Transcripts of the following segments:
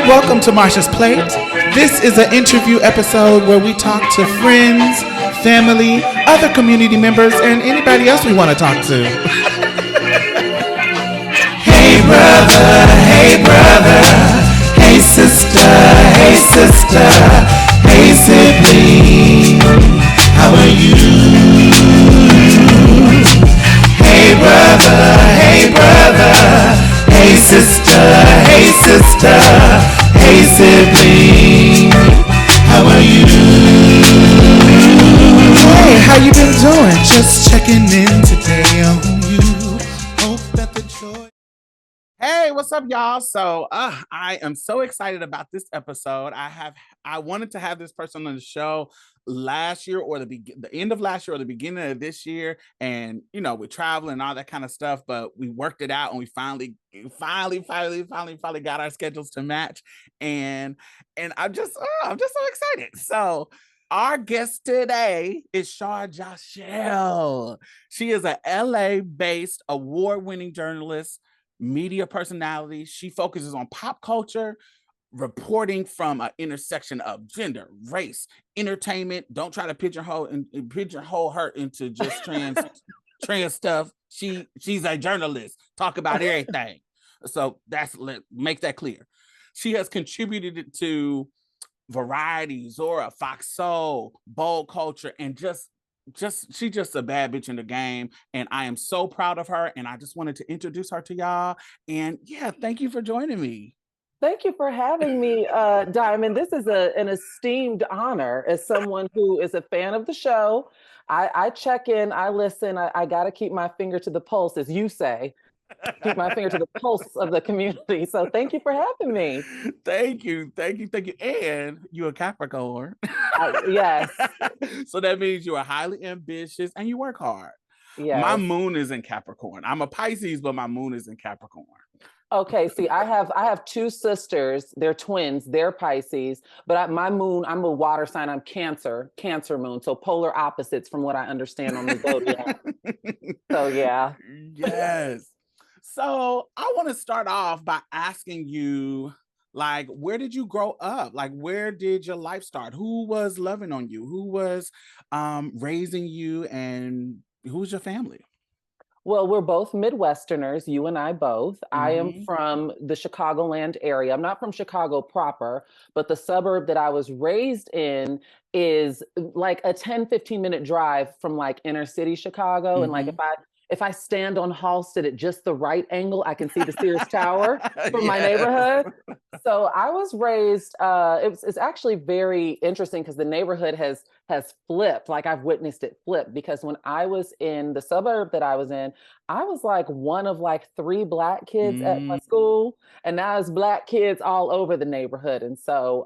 Welcome to Marsha's Plate. This is an interview episode where we talk to friends, family, other community members, and anybody else we want to talk to. Hey brother, hey sister, hey sibling, how are you? Hey brother, hey sister, hey sibling, how are you? Hey, how you been doing? Just checking in today on you. Hope that the joy. Hey, what's up, y'all? So I am so excited about this episode. I wanted to have this person on the show last year or the end of last year or the beginning of this year, and we're traveling and all that kind of stuff, but we worked it out and we finally got our schedules to match, and I'm just so excited. So our guest today is Shar Jossell. She is a LA-based award-winning journalist, media personality. She focuses on pop culture, reporting from an intersection of gender, race, entertainment. Don't try to pigeonhole her into just trans stuff. She's a journalist. Talk about everything. So make that clear. She has contributed to Variety, Zora, Fox Soul, Bold Culture, and she's just a bad bitch in the game, and I am so proud of her, and I just wanted to introduce her to y'all. And yeah, thank you for joining me. Thank you for having me, Diamond. This is an esteemed honor as someone who is a fan of the show. I check in, I listen, I got to keep my finger to the pulse, as you say, keep my finger to the pulse of the community. So thank you for having me. Thank you. And you're a Capricorn. Yes. So that means you are highly ambitious and you work hard. Yes. My moon is in Capricorn. I'm a Pisces, but my moon is in Capricorn. Okay, see, I have two sisters. They're twins. They're Pisces, but my moon, I'm a water sign. I'm Cancer moon. So polar opposites from what I understand on the zodiac. So yeah. Yes. So I want to start off by asking you, like, where did you grow up? Like, where did your life start? Who was loving on you? Who was raising you? And who was your family? Well, we're both Midwesterners, you and I both. I am from the Chicagoland area. I'm not from Chicago proper, but the suburb that I was raised in is like a 10-15 minute drive from like inner city Chicago. And like if I stand on Halsted at just the right angle, I can see the Sears Tower from my neighborhood. So I was raised, it's actually very interesting because the neighborhood has flipped. Like I've witnessed it flip, because when I was in the suburb that I was in, I was like one of like 3 Black kids at my school, and now it's Black kids all over the neighborhood. And so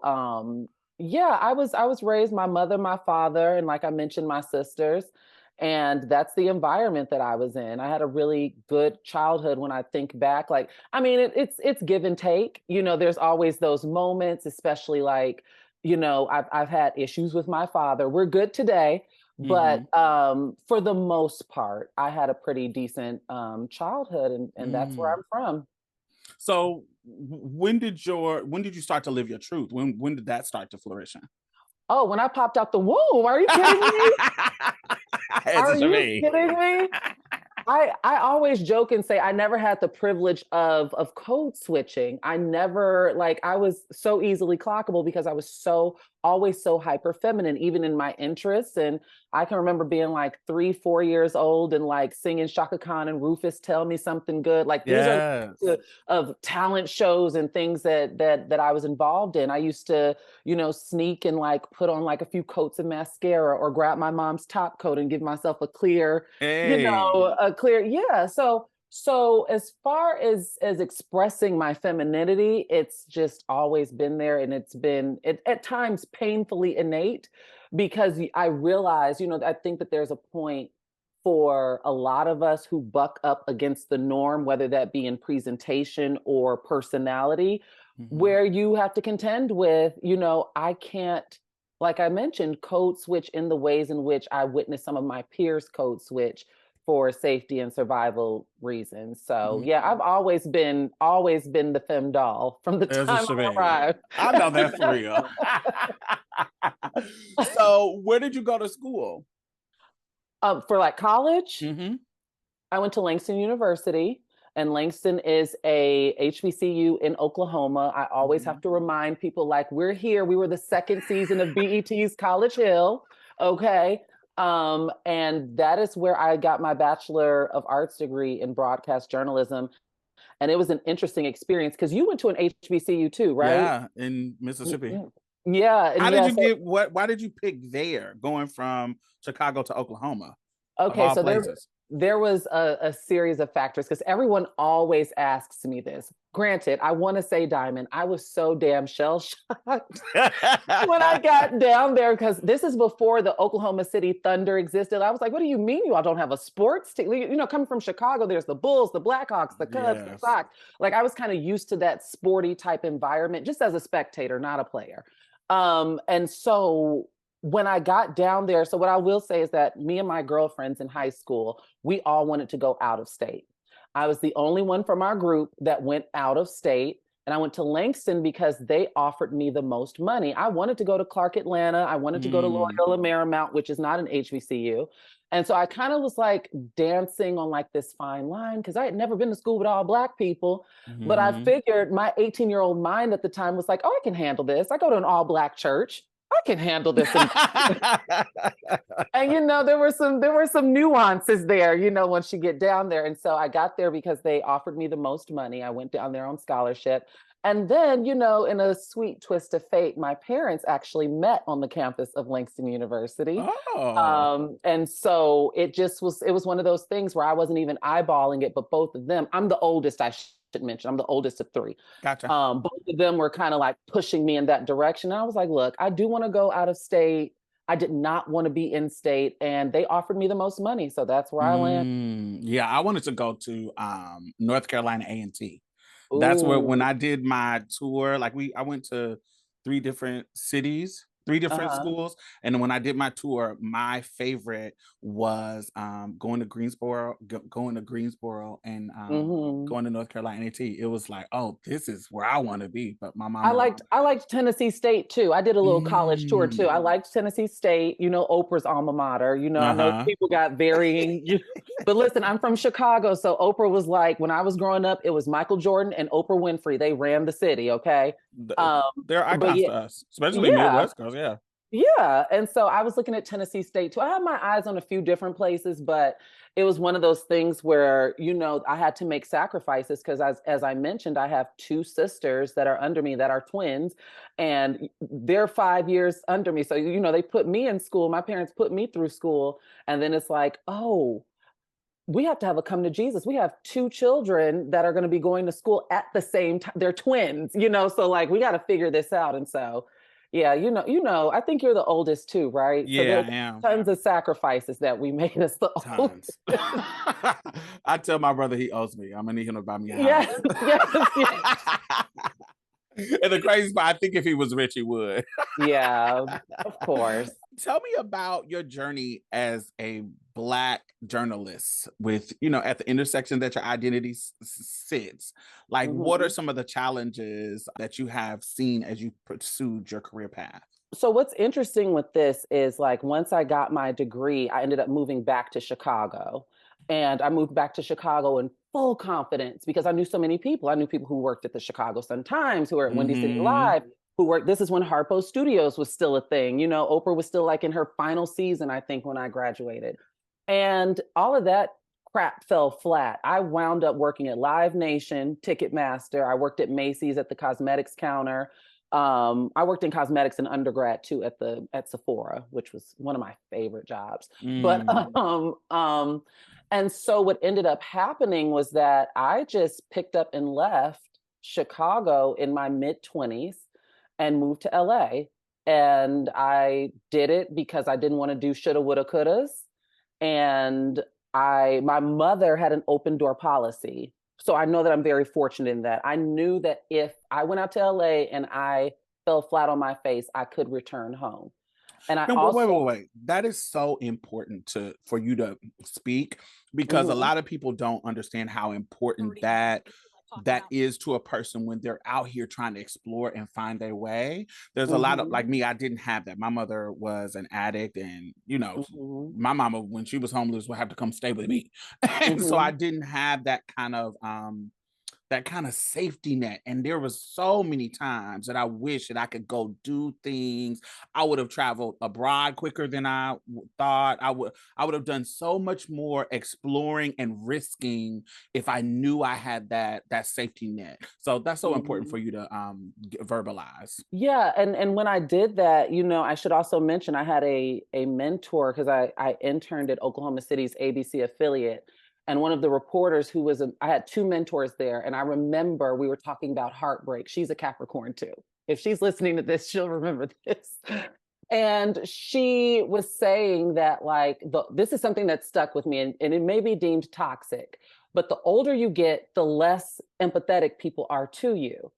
yeah, I was raised, my mother, my father, and like I mentioned, my sisters. And that's the environment that I was in. I had a really good childhood when I think back. Like, I mean, it's give and take. There's always those moments, especially like, I've had issues with my father. We're good today, but for the most part, I had a pretty decent childhood, and that's where I'm from. So when did you start to live your truth? When did that start to flourish? Oh, when I popped out the womb. Are you kidding me? Are you kidding me? I always joke and say I never had the privilege of code switching. I never, like, I was so easily clockable because I was always so hyper feminine, even in my interests. And I can remember being like 3-4 years old and like singing Shaka Khan and Rufus Tell Me Something Good. Like these are of talent shows and things that I was involved in. I used to, sneak and like put on like a few coats of mascara or grab my mom's top coat and give myself a clear, yeah. So as far as expressing my femininity, it's just always been there, and it's been at times painfully innate, because I realize, I think that there's a point for a lot of us who buck up against the norm, whether that be in presentation or personality, where you have to contend with, I can't, like I mentioned, code switch in the ways in which I witnessed some of my peers code switch. for safety and survival reasons. So yeah, I've always been the femme doll from the time I arrived. I know that's real. So where did you go to school? For like college, Mm-hmm. I went to Langston University, and Langston is a HBCU in Oklahoma. I always have to remind people, like, we're here. We were the second season of BET's College Hill. Okay. And that is where I got my Bachelor of Arts degree in broadcast journalism. And it was an interesting experience because you went to an HBCU too, right? Yeah, in Mississippi. Yeah. And How did yeah, you get why did you pick there going from Chicago to Oklahoma of okay, all so places? there was a series of factors because everyone always asks me this. Granted, I want to say Diamond, I was so damn shell shocked when I got down there because this is before the Oklahoma City Thunder existed. I was like, what do you mean you all don't have a sports team? You know, coming from Chicago, there's the Bulls, the Blackhawks, the Cubs, the Yes. Sox. Like I was kind of used to that sporty type environment just as a spectator, not a player. And so when I got down there, so what I will say is that me and my girlfriends in high school, we all wanted to go out of state. I was the only one from our group that went out of state. And I went to Langston because they offered me the most money. I wanted to go to Clark Atlanta. I wanted to go to Loyola Marymount, which is not an HBCU. And so I kind of was like dancing on like this fine line because I had never been to school with all Black people. But I figured my 18-year-old mind at the time was like, oh, I can handle this. I go to an all Black church. I can handle this. And you know, there were some nuances there, you know, once you get down there. And so I got there because they offered me the most money. I went down there on scholarship. And then, you know, in a sweet twist of fate, my parents actually met on the campus of Langston University. And so it was one of those things where I wasn't even eyeballing it, but both of them, I'm the oldest, I should mention, I'm the oldest of three. Gotcha. Both of them were kind of like pushing me in that direction. And I was like, look, I do want to go out of state. I did not want to be in state, and they offered me the most money. So that's where I went. Yeah, I wanted to go to North Carolina A&T. That's where when I did my tour, like I went to three different cities, three different schools. And when I did my tour, my favorite was going to Greensboro and going to North Carolina A&T. It was like, oh, this is where I want to be. But my mom, I liked Tennessee State too. I did a little college tour too. I liked Tennessee State, you know, Oprah's alma mater. You know, I know people got varying, but listen, I'm from Chicago. So Oprah was like, when I was growing up, it was Michael Jordan and Oprah Winfrey. They ran the city. Okay. They're icons to us, especially Midwest girls. Yeah. Yeah. And so I was looking at Tennessee State too. I had my eyes on a few different places, but it was one of those things where, you know, I had to make sacrifices because as I mentioned, I have two sisters that are under me that are twins, and they're 5 years under me. So, you know, they put me in school. My parents put me through school. And then it's like, oh, we have to have a come to Jesus. We have two children that are going to be going to school at the same time. They're twins, you know, so like we got to figure this out. And so yeah, you know, I think you're the oldest too, right? Yeah, so I am. Tons of sacrifices that we made as the oldest. I tell my brother he owes me. I'm gonna need him to buy me a house. Yes. And the crazy part, I think if he was rich, he would. Yeah, of course. Tell me about your journey as a Black journalist with, you know, at the intersection that your identity sits. Like, what are some of the challenges that you have seen as you pursued your career path? So what's interesting with this is like, once I got my degree, I ended up moving back to Chicago. And I moved back to Chicago in full confidence because I knew so many people. I knew people who worked at the Chicago Sun-Times, who were at Windy City Live, who worked. This is when Harpo Studios was still a thing. You know, Oprah was still like in her final season, I think, when I graduated. And all of that crap fell flat. I wound up working at Live Nation, Ticketmaster. I worked at Macy's at the cosmetics counter. I worked in cosmetics in undergrad too at Sephora, which was one of my favorite jobs. But and so what ended up happening was that I just picked up and left Chicago in my mid-20s and moved to LA. And I did it because I didn't want to do shoulda, woulda, couldas. And my mother had an open door policy. So I know that I'm very fortunate in that. I knew that if I went out to LA and I fell flat on my face, I could return home. And I No, but also, wait. That is so important for you to speak, because a lot of people don't understand how important that is to a person when they're out here trying to explore and find their way. There's a lot of, like me, I didn't have that. My mother was an addict, and my mama, when she was homeless, would have to come stay with me. And so I didn't have that kind of safety net. And there was so many times that I wish that I could go do things. I would have traveled abroad quicker than I thought. I would have done so much more exploring and risking if I knew I had that safety net. So that's so important for you to verbalize. Yeah, and when I did that, I should also mention I had a mentor because I interned at Oklahoma City's ABC affiliate, and one of the reporters who was I had two mentors there, and I remember we were talking about heartbreak. She's a Capricorn too. If she's listening to this, she'll remember this. And she was saying that like this is something that stuck with me, and it may be deemed toxic, but the older you get, the less empathetic people are to you.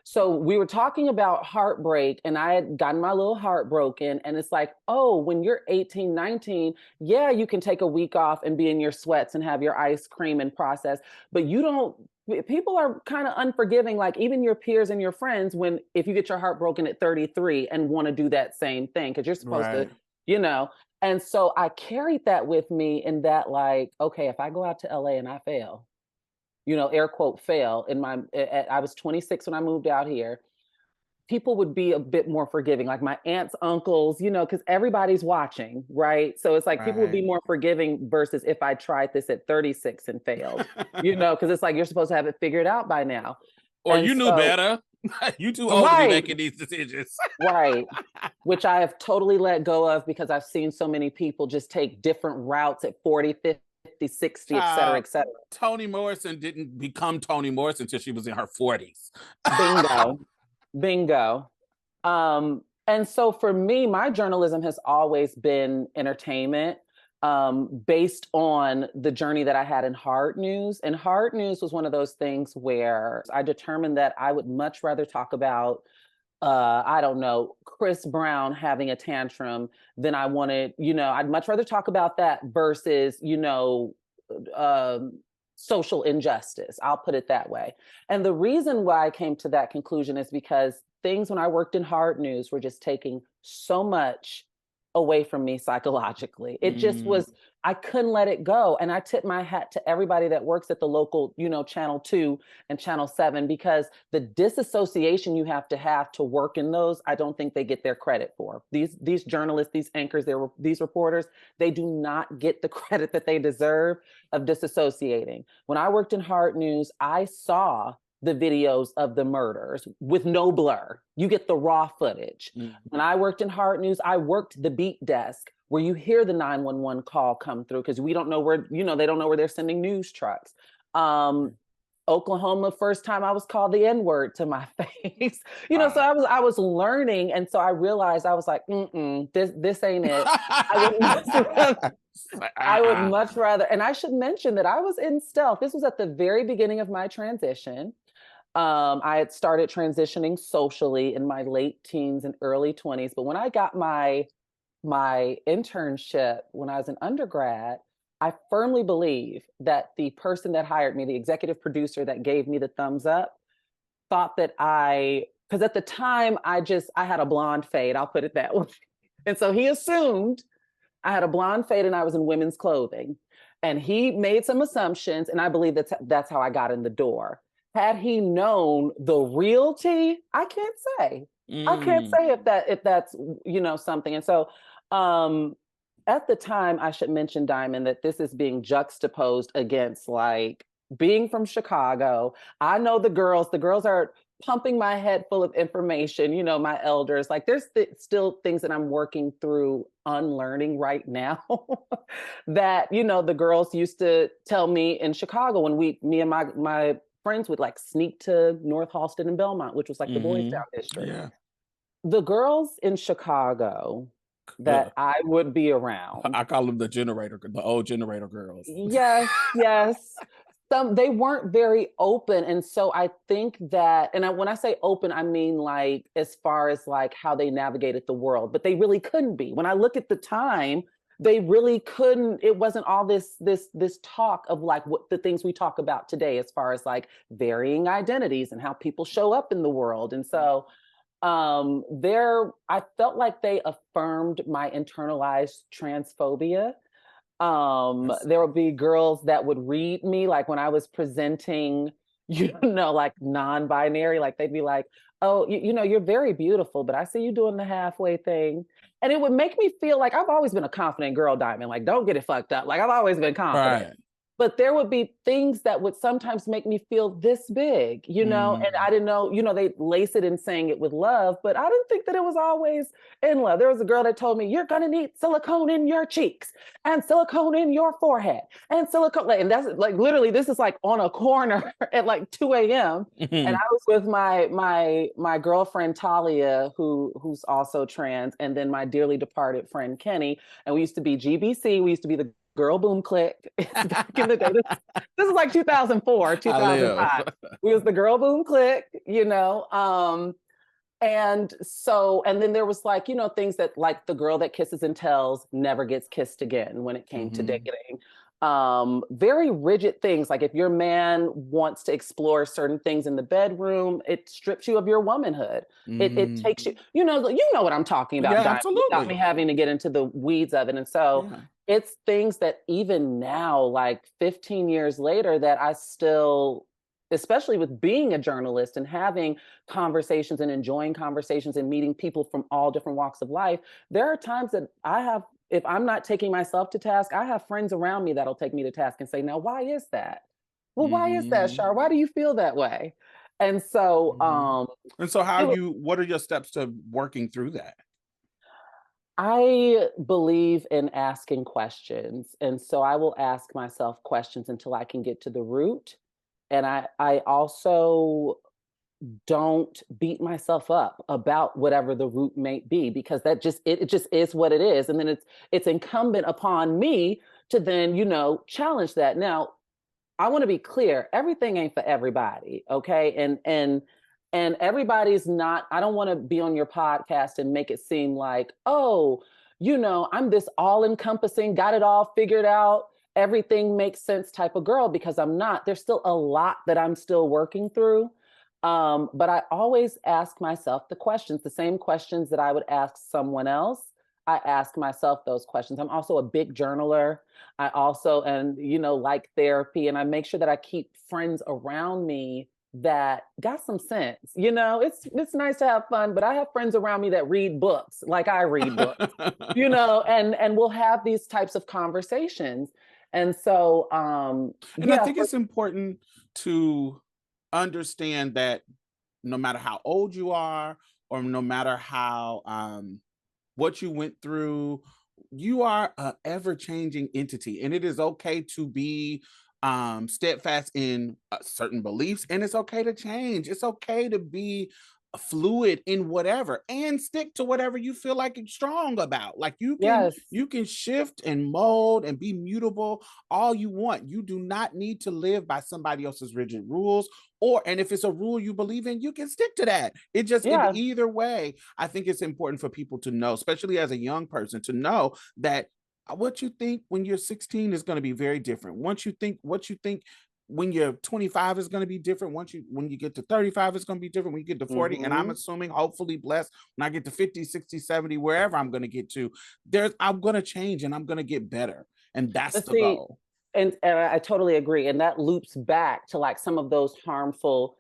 So we were talking about heartbreak, and I had gotten my little heart broken. And it's like, oh, when you're 18, 19, yeah, you can take a week off and be in your sweats and have your ice cream and process. But people are kind of unforgiving, like even your peers and your friends, if you get your heart broken at 33 and want to do that same thing, because you're supposed to, you know. And so I carried that with me in that, like, okay, if I go out to LA and I fail, air quote fail I was 26 when I moved out here, people would be a bit more forgiving, like my aunts, uncles, because everybody's watching, right? So it's like people would be more forgiving versus if I tried this at 36 and failed, because it's like you're supposed to have it figured out by now. Or you knew better. You too old to be making these decisions. Right. Which I have totally let go of because I've seen so many people just take different routes at 40, 50, 60, et cetera, et cetera. Toni Morrison didn't become Toni Morrison until she was in her 40s. Bingo. And so for me, my journalism has always been entertainment, based on the journey that I had in hard news. And hard news was one of those things where I determined that I would much rather talk about I don't know, Chris Brown having a tantrum than I wanted, I'd much rather talk about that versus, social injustice. I'll put it that way. And the reason why I came to that conclusion is because things when I worked in hard news were just taking so much away from me psychologically. It just was, I couldn't let it go. And I tip my hat to everybody that works at the local, Channel 2 and Channel 7, because the disassociation you have to work in those, I don't think they get their credit for. These journalists, these anchors, these reporters, they do not get the credit that they deserve of disassociating. When I worked in hard news, I saw the videos of the murders with no blur. You get the raw footage. When I worked in hard news, I worked the beat desk where you hear the 911 call come through because we don't know where, they don't know where they're sending news trucks. Oklahoma, first time I was called the N-word to my face, so I was learning. And so I realized I was like, this ain't it. I would much rather, and I should mention that I was in stealth. This was at the very beginning of my transition. I had started transitioning socially in my late teens and early 20s. But when I got my internship when I was an undergrad, I firmly believe that the person that hired me, the executive producer that gave me the thumbs up, thought that because at the time I had a blonde fade, I'll put it that way. And so he assumed I had a blonde fade and I was in women's clothing. And he made some assumptions, and I believe that's how I got in the door. Had he known the realty, I can't say. I can't say if that's something. And so at the time, I should mention, Diamond, that this is being juxtaposed against like being from Chicago. I know the girls are pumping my head full of information, my elders, like there's still things that I'm working through unlearning right now that, the girls used to tell me in Chicago when me and my friends would like sneak to North Halsted and Belmont, which was like the Boys Town district. Yeah. The girls in Chicago that I would be around. I call them the old generator girls. Yes. they weren't very open. And so I think that, and when I say open, I mean like as far as like how they navigated the world, but they really couldn't be. When I look at the time, they really couldn't. It wasn't all this talk of like what the things we talk about today, as far as like varying identities and how people show up in the world. And so I felt like they affirmed my internalized transphobia. There would be girls that would read me, like when I was presenting, like non-binary, like they'd be like, oh, you're very beautiful, but I see you doing the halfway thing. And it would make me feel like I've always been a confident girl, Diamond. Like, don't get it fucked up. Like, I've always been confident. Right. But there would be things that would sometimes make me feel this big, and I didn't know, they lace it in saying it with love, but I didn't think that it was always in love. There was a girl that told me, you're going to need silicone in your cheeks and silicone in your forehead and silicone. And that's like, literally, this is like on a corner at like 2 a.m. And I was with my girlfriend, Talia, who's also trans, and then my dearly departed friend, Kenny. And we used to be GBC. We used to be the Girl Boom Click. Back in the day. This is like 2004, 2005. We was the Girl Boom Click, and then there was like, things that like the girl that kisses and tells never gets kissed again when it came to dating. Very rigid things. Like if your man wants to explore certain things in the bedroom, it strips you of your womanhood. It takes you, you know what I'm talking about, yeah, absolutely. Without me having to get into the weeds of it. And so it's things that even now, like 15 years later, that I still, especially with being a journalist and having conversations and enjoying conversations and meeting people from all different walks of life, there are times that if I'm not taking myself to task, I have friends around me that'll take me to task and say, now, why is that? Well, why is that, Shar? Why do you feel that way? And so, what are your steps to working through that? I believe in asking questions. And so I will ask myself questions until I can get to the root. And I also don't beat myself up about whatever the root may be, because that just is what it is. And then it's incumbent upon me to then, challenge that. Now, I want to be clear, everything ain't for everybody. Okay. And everybody's not, I don't want to be on your podcast and make it seem like, oh, I'm this all encompassing, got it all figured out, everything makes sense type of girl, because I'm not. There's still a lot that I'm still working through. But I always ask myself the questions, the same questions that I would ask someone else. I ask myself those questions. I'm also a big journaler. I also, like therapy, and I make sure that I keep friends around me that got some sense. It's nice to have fun, but I have friends around me that read books like I read books, and we'll have these types of conversations. And so, I think it's important to understand that no matter how old you are, or no matter how, what you went through, you are an ever-changing entity, and it is okay to be steadfast in certain beliefs, and it's okay to change. It's okay to be fluid in whatever, and stick to whatever you feel like you're strong about. Like you can shift and mold and be mutable all you want. You do not need to live by somebody else's rigid rules, and if it's a rule you believe in, you can stick to that. Either way, I think it's important for people to know, especially as a young person, to know that what you think when you're 16 is going to be very different. What you think when you're 25 is going to be different. When you get to 35, it's going to be different. When you get to 40, and I'm assuming, hopefully blessed, when I get to 50, 60, 70, wherever I'm going to get to, I'm going to change and I'm going to get better. And that's the goal. And I totally agree. And that loops back to like some of those harmful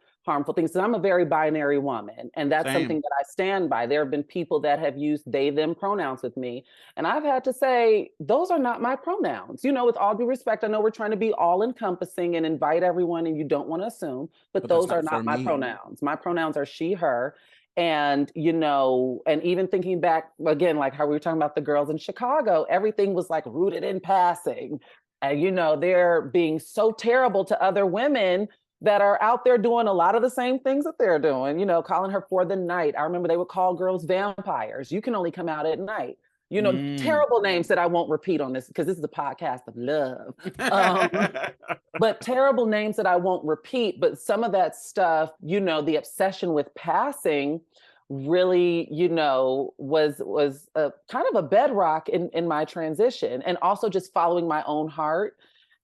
things. And I'm a very binary woman, and that's something that I stand by. There have been people that have used they, them pronouns with me. And I've had to say, those are not my pronouns. With all due respect, I know we're trying to be all encompassing and invite everyone, and you don't want to assume, but those are not my pronouns. My pronouns are she, her. And, and even thinking back again, like how we were talking about the girls in Chicago, everything was like rooted in passing. And, they're being so terrible to other women that are out there doing a lot of the same things that they're doing, calling her for the night. I remember they would call girls vampires. You can only come out at night. Terrible names that I won't repeat on this because this is a podcast of love. But terrible names that I won't repeat. But some of that stuff, the obsession with passing really, was a kind of a bedrock in my transition, and also just following my own heart,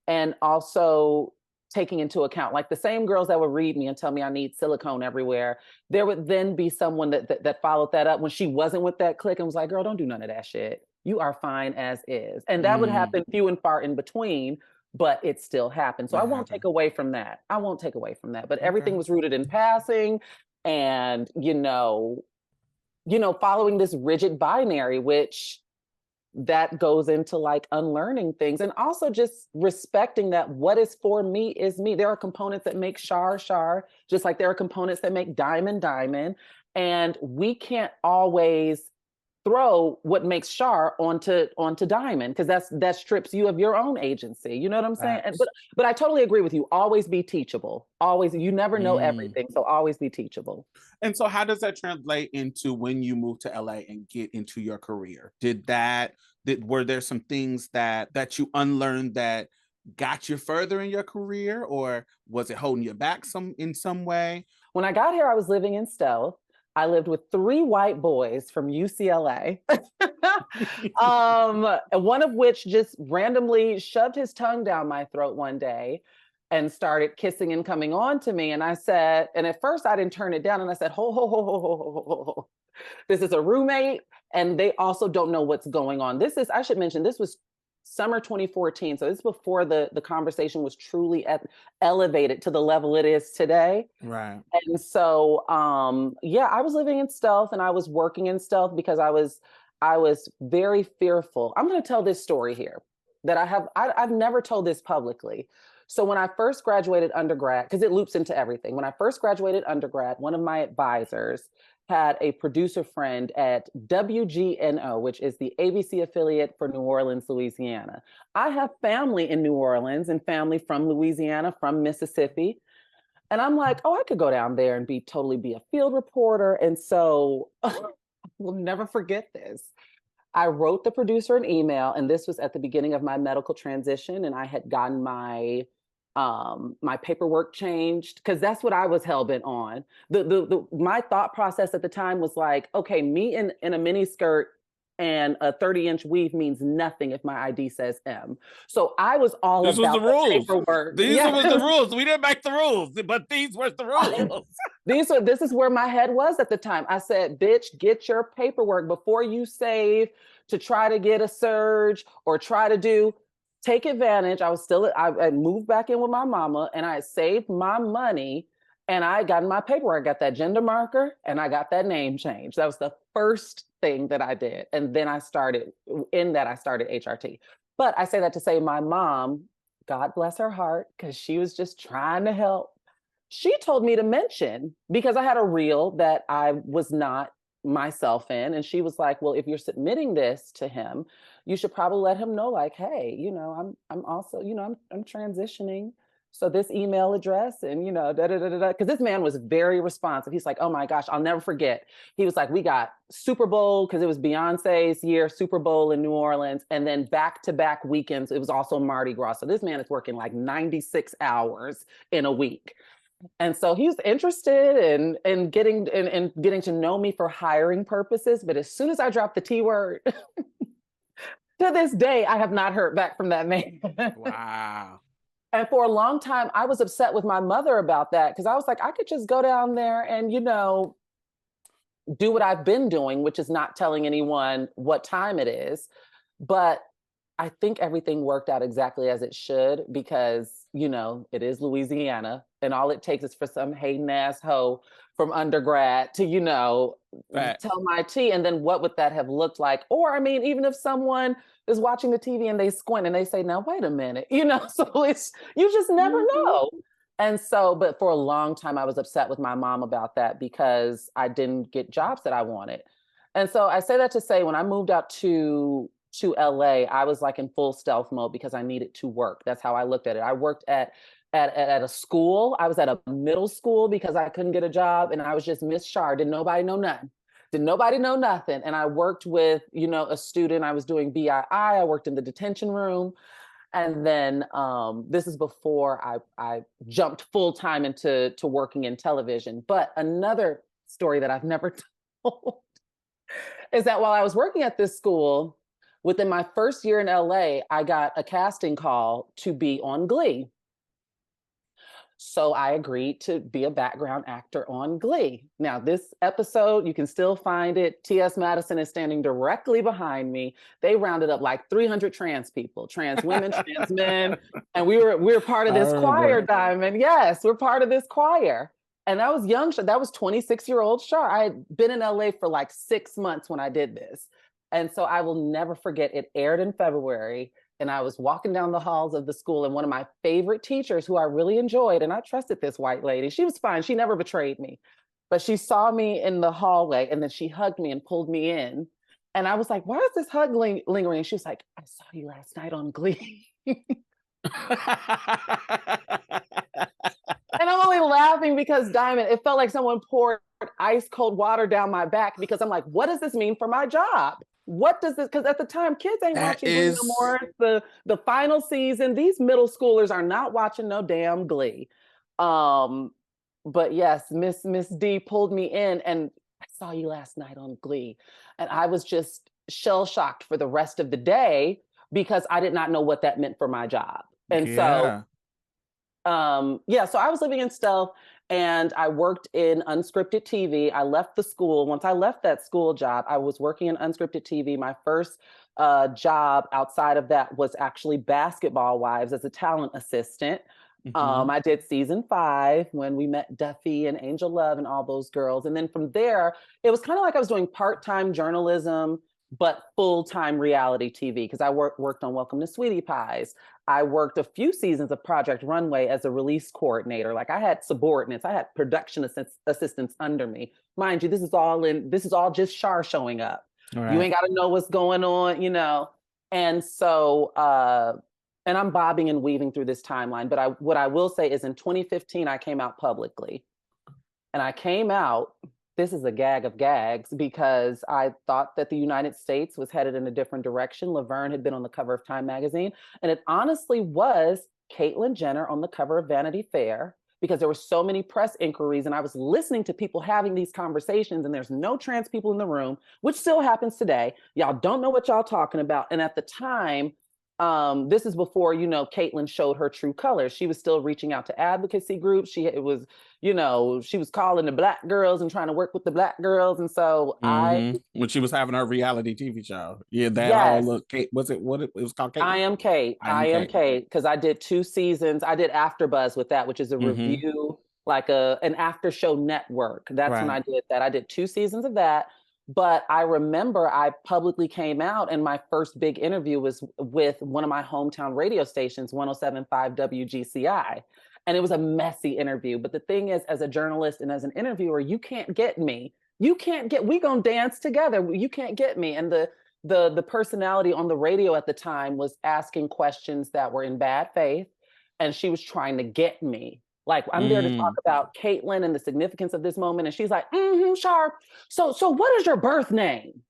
and also taking into account, like, the same girls that would read me and tell me I need silicone everywhere, there would then be someone that followed that up when she wasn't with that clique and was like, girl, don't do none of that shit. You are fine as is. And that would happen few and far in between, but it still happened. So I won't take away from that. But everything was rooted in passing and, following this rigid binary, which that goes into like unlearning things, and also just respecting that what is for me is me. There are components that make Shar, just like there are components that make Diamond. And we can't always throw what makes Shar onto Diamond, because that strips you of your own agency. You know what I'm saying? But I totally agree with you. Always be teachable. Always, you never know everything, so always be teachable. And so how does that translate into when you moved to LA and get into your career? Were there some things that you unlearned that got you further in your career, or was it holding you back in some way? When I got here, I was living in Stylz. I lived with 3 white boys from UCLA, one of which just randomly shoved his tongue down my throat one day and started kissing and coming on to me. And I said, and at first I didn't turn it down. And I said, ho, ho, ho, ho, ho, ho, ho, ho. This is a roommate, and they also don't know what's going on. I should mention, this was summer 2014. So this is before the conversation was truly elevated to the level it is today. Right. And so, I was living in Stylz and I was working in Stylz because I was very fearful. I'm going to tell this story here that I've never told this publicly. So when I first graduated undergrad, because it loops into everything. When I first graduated undergrad, one of my advisors had a producer friend at WGNO, which is the ABC affiliate for New Orleans, Louisiana. I have family in New Orleans and family from Louisiana, from Mississippi. And I'm like, I could go down there and be a field reporter. And so we'll never forget this. I wrote the producer an email, and this was at the beginning of my medical transition. And I had gotten my paperwork changed, because that's what I was hell-bent on. My thought process at the time was like, okay, me in a mini skirt and a 30-inch weave means nothing if my ID says M. So I was all about the paperwork. These were the rules. We didn't make the rules, but these were the rules. This is where my head was at the time. I said, bitch, get your paperwork before you save to try to get a surge or try to take advantage. I moved back in with my mama, and I had saved my money, and I got in my paperwork. I got that gender marker and I got that name change. That was the first thing that I did. And then I started HRT. But I say that to say my mom, God bless her heart, because she was just trying to help. She told me to mention, because I had a reel that I was not myself in. And she was like, well, if you're submitting this to him, you should probably let him know, like, hey, I'm also, I'm transitioning. So this email address and, because this man was very responsive. He's like, oh my gosh, I'll never forget. He was like, we got Super Bowl, because it was Beyonce's year, Super Bowl in New Orleans. And then back-to-back weekends, it was also Mardi Gras. So this man is working like 96 hours in a week. And so he's interested in getting to know me for hiring purposes. But as soon as I dropped the T word, to this day, I have not heard back from that man. Wow. And for a long time, I was upset with my mother about that, because I was like, I could just go down there and, do what I've been doing, which is not telling anyone what time it is. But I think everything worked out exactly as it should, because, it is Louisiana, and all it takes is for some hating ass hoe from undergrad to, tell my tea. And then what would that have looked like? Or, I mean, even if someone is watching the TV and they squint and they say, now, wait a minute, so you just never know. And so, but for a long time, I was upset with my mom about that, because I didn't get jobs that I wanted. And so I say that to say, when I moved out to LA, I was like in full stealth mode, because I needed to work. That's how I looked at it. I worked at a school. I was at a middle school because I couldn't get a job, and I was just Miss Shar. Didn't nobody know nothing. Did nobody know nothing. And I worked with, a student. I was doing BII. I worked in the detention room. And then this is before I jumped full time into working in television. But another story that I've never told is that while I was working at this school, within my first year in LA, I got a casting call to be on Glee. So I agreed to be a background actor on Glee. Now, this episode, you can still find it. T.S. Madison is standing directly behind me. They rounded up like 300 trans people, trans women, trans men. And we're part of this choir, Diamond. Yes, we're part of this choir. And that was young. That was 26-year-old Shar. I had been in LA for like 6 months when I did this. And so I will never forget, it aired in February. And I was walking down the halls of the school, and one of my favorite teachers who I really enjoyed, and I trusted this white lady, she was fine. She never betrayed me, but she saw me in the hallway and then she hugged me and pulled me in. And I was like, why is this hug lingering? And she was like, I saw you last night on Glee. And I'm only laughing because, Diamond, it felt like someone poured ice cold water down my back, because I'm like, what does this mean for my job? What does this, because at the time kids ain't watching Glee no more. The final season, these middle schoolers are not watching no damn Glee. But yes, Miss D pulled me in, and I saw you last night on Glee. And I was just shell shocked for the rest of the day, because I did not know what that meant for my job. And so so I was living in Stealth, and I worked in unscripted TV. I left the school. Once I left that school job, I was working in unscripted TV. My first job outside of that was actually Basketball Wives as a talent assistant. I did season 5 when we met Duffy and Angel Love and all those girls. And then from there, it was kind of like I was doing part-time journalism, but full-time reality TV, because I worked on Welcome to Sweetie Pies. I worked a few seasons of Project Runway as a release coordinator. Like, I had subordinates, I had production assistants under me. Mind you, this is all just Shar showing up. Right. You ain't got to know what's going on, And so, and I'm bobbing and weaving through this timeline. But what I will say is, in 2015, I came out publicly. And I came out, this is a gag of gags, because I thought that the United States was headed in a different direction. Laverne had been on the cover of Time magazine, and it honestly was Caitlyn Jenner on the cover of Vanity Fair, because there were so many press inquiries, and I was listening to people having these conversations, and there's no trans people in the room, which still happens today. Y'all don't know what y'all talking about. And at the time, this is before, Caitlyn showed her true colors. She was still reaching out to advocacy groups. She was calling the Black girls and trying to work with the Black girls. And so when she was having her reality TV show. Yeah, that all looked, Kate, was it what it was called? Caitlyn? I Am Kate. I Am Kate. Because I did 2 seasons. I did AfterBuzz with that, which is a review, like an after show network. That's when I did that. I did 2 seasons of that. But I remember I publicly came out, and my first big interview was with one of my hometown radio stations, 107.5 WGCI. And it was a messy interview. But the thing is, as a journalist and as an interviewer, you can't get me. We gonna dance together. You can't get me. And the personality on the radio at the time was asking questions that were in bad faith. And she was trying to get me. Like, I'm there to talk about Caitlyn and the significance of this moment. And she's like, Shar, so what is your birth name?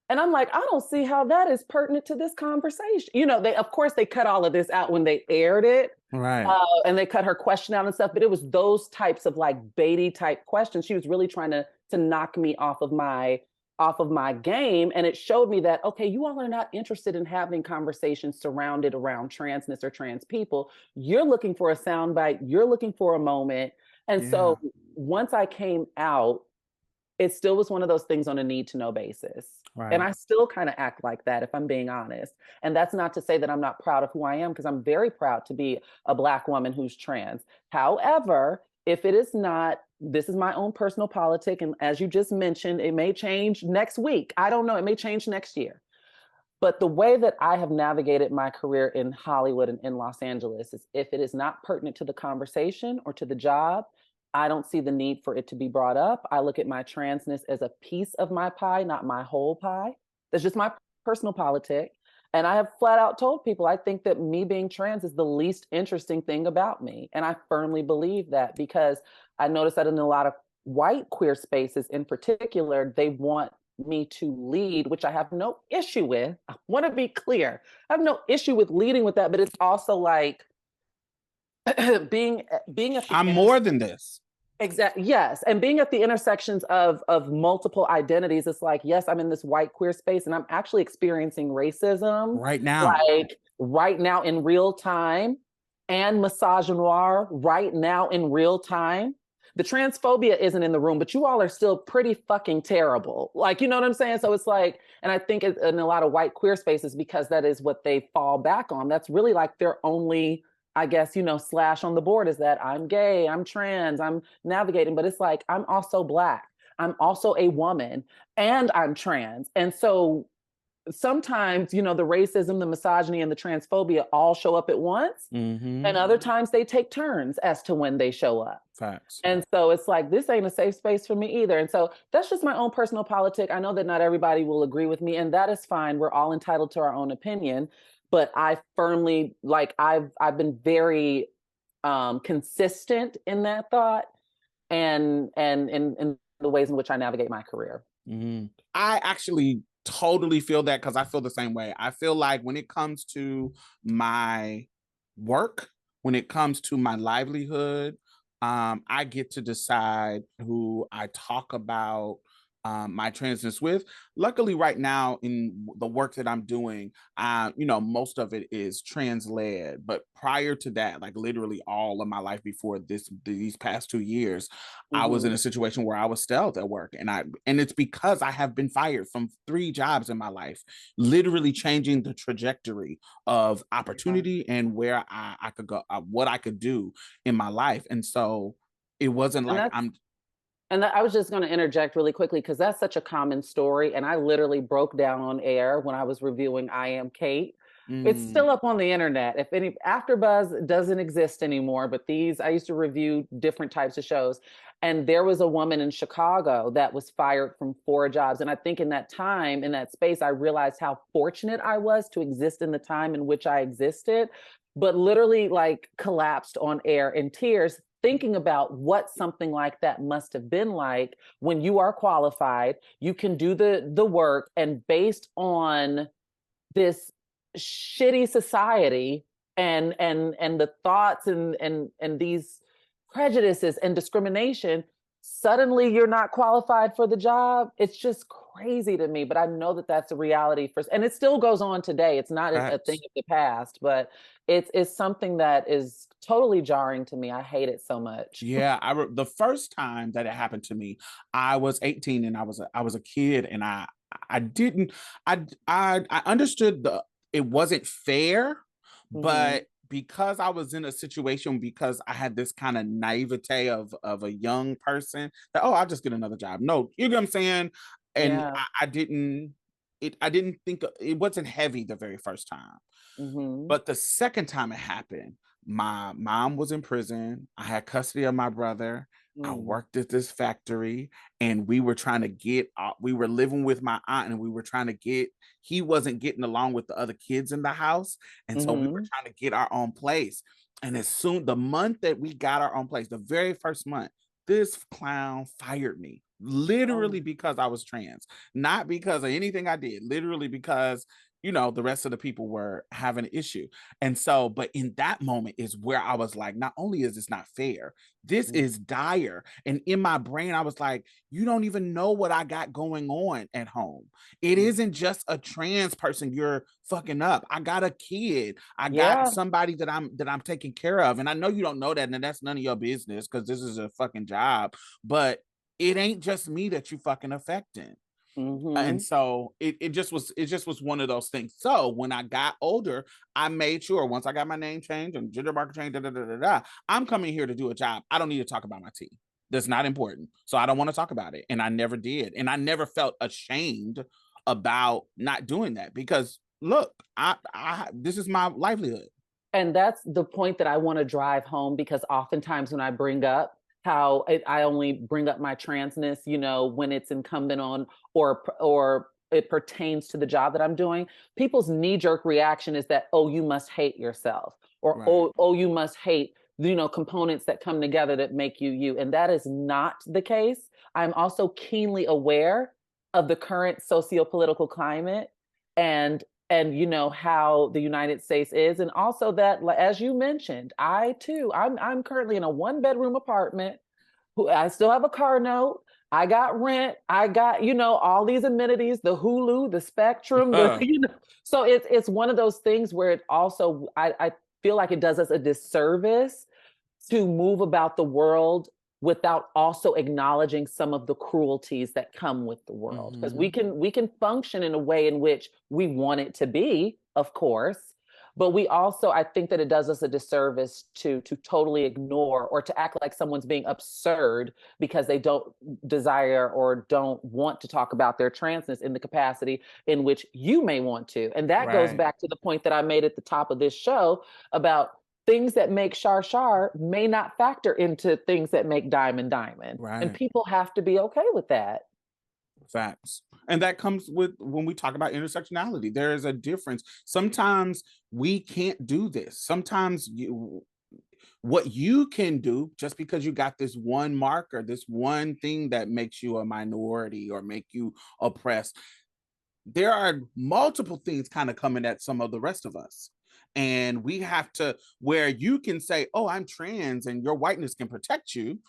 And I'm like, I don't see how that is pertinent to this conversation. Of course, they cut all of this out when they aired it. Right. And they cut her question out and stuff. But it was those types of like Beatty type questions. She was really trying to knock me off of my game. And it showed me that, okay, you all are not interested in having conversations surrounded around transness or trans people. You're looking for a soundbite. You're looking for a moment. And so once I came out, it still was one of those things on a need to know basis. Right. And I still kind of act like that, if I'm being honest. And that's not to say that I'm not proud of who I am, because I'm very proud to be a Black woman who's trans. However, if it is not, this is my own personal politic. And as you just mentioned, it may change next week. I don't know. It may change next year. But the way that I have navigated my career in Hollywood and in Los Angeles is, if it is not pertinent to the conversation or to the job, I don't see the need for it to be brought up. I look at my transness as a piece of my pie, not my whole pie. That's just my personal politic. And I have flat out told people, I think that me being trans is the least interesting thing about me. And I firmly believe that, because I noticed that in a lot of white queer spaces in particular, they want me to lead, which I have no issue with. I want to be clear. I have no issue with leading with that, but it's also like being at the I'm more than this. Exactly. Yes. And being at the intersections of multiple identities, it's like, yes, I'm in this white queer space and I'm actually experiencing racism Right now. like right now in real time and misogynoir right now in real time. The transphobia isn't in the room, but you all are still pretty fucking terrible. Like, you know what I'm saying? So it's like, and I think in a lot of white queer spaces, because that is what they fall back on, that's really like their only, I guess, slash on the board is that I'm gay, I'm trans, I'm navigating, but it's like, I'm also Black, I'm also a woman, and I'm trans. And so sometimes, the racism, the misogyny, and the transphobia all show up at once. Mm-hmm. And other times they take turns as to when they show up. Facts. And so it's like, this ain't a safe space for me either. And so that's just my own personal politic. I know that not everybody will agree with me, and that is fine. We're all entitled to our own opinion. But I firmly, like, I've been very consistent in that thought and in the ways in which I navigate my career. Mm-hmm. I actually totally feel that because I feel the same way. I feel like when it comes to my work, when it comes to my livelihood, I get to decide who I talk about my transness with. Luckily, right now in the work that I'm doing, most of it is trans led. But prior to that, like literally all of my life before these past 2 years, I was in a situation where I was Stylz at work, and it's because I have been fired from 3 jobs in my life, literally changing the trajectory of opportunity and where I could go, what I could do in my life. And so it wasn't like I was just going to interject really quickly because that's such a common story. And I literally broke down on air when I was reviewing I Am Kate. It's still up on the internet. If any, AfterBuzz doesn't exist anymore, but I used to review different types of shows. And there was a woman in Chicago that was fired from 4 jobs. And I think in that time, in that space, I realized how fortunate I was to exist in the time in which I existed, but literally like collapsed on air in tears, thinking about what something like that must have been like when you are qualified, you can do the work, and based on this shitty society and the thoughts and these prejudices and discrimination, suddenly you're not qualified for the job. It's just crazy to me, but I know that that's a reality and it still goes on today. It's not a thing of the past, but it's something that is totally jarring to me. I hate it so much. Yeah, the first time that it happened to me, I was 18 and I was a kid, and I didn't I understood it wasn't fair, but because I was in a situation, because I had this kind of naivete of a young person that, I'll just get another job. No, you know what I'm saying? And Yeah. I didn't think it wasn't heavy the very first time. But the second time it happened, my mom was in prison. I had custody of my brother. I worked at this factory, and we were trying to we were living with my aunt, and we were trying to he wasn't getting along with the other kids in the house. And so we were trying to get our own place. And the month that we got our own place, the very first month, this clown fired me, literally because I was trans, not because of anything I did, literally because the rest of the people were having an issue. And so, but in that moment is where I was like, not only is this not fair, this is dire. And in my brain, I was like, you don't even know what I got going on at home. It isn't just a trans person you're fucking up. I got a kid. I got somebody that I'm taking care of. And I know you don't know that, and that's none of your business because this is a fucking job. But it ain't just me that you fucking affecting. And so it just was one of those things. So when I got older, I made sure once I got my name changed and gender marker changed, I'm coming here to do a job. I don't need to talk about my tea. That's not important. So I don't want to talk about it. And I never did. And I never felt ashamed about not doing that because look, I this is my livelihood. And that's the point that I want to drive home, because oftentimes when I bring up how I only bring up my transness, when it's incumbent on or it pertains to the job that I'm doing, people's knee-jerk reaction is that, oh, you must hate yourself, or Right. oh, you must hate components that come together that make you you. And that is not the case. I'm also keenly aware of the current socio-political climate and how the United States is. And also that, as you mentioned, I'm currently in a 1-bedroom apartment. I still have a car note. I got rent. I got, all these amenities, the Hulu, the Spectrum, so it's one of those things where it also, I feel like it does us a disservice to move about the world without also acknowledging some of the cruelties that come with the world. Because we can function in a way in which we want it to be, of course, but we also, I think that it does us a disservice to totally ignore or to act like someone's being absurd because they don't desire or don't want to talk about their transness in the capacity in which you may want to. And that goes back to the point that I made at the top of this show about things that make Shar may not factor into things that make Diamond. Right. And people have to be okay with that. Facts. And that comes with when we talk about intersectionality. There is a difference. Sometimes we can't do this. Sometimes what you can do, just because you got this one marker, this one thing that makes you a minority or make you oppressed, there are multiple things kind of coming at some of the rest of us. And we have to, where you can say, oh, I'm trans and your whiteness can protect you.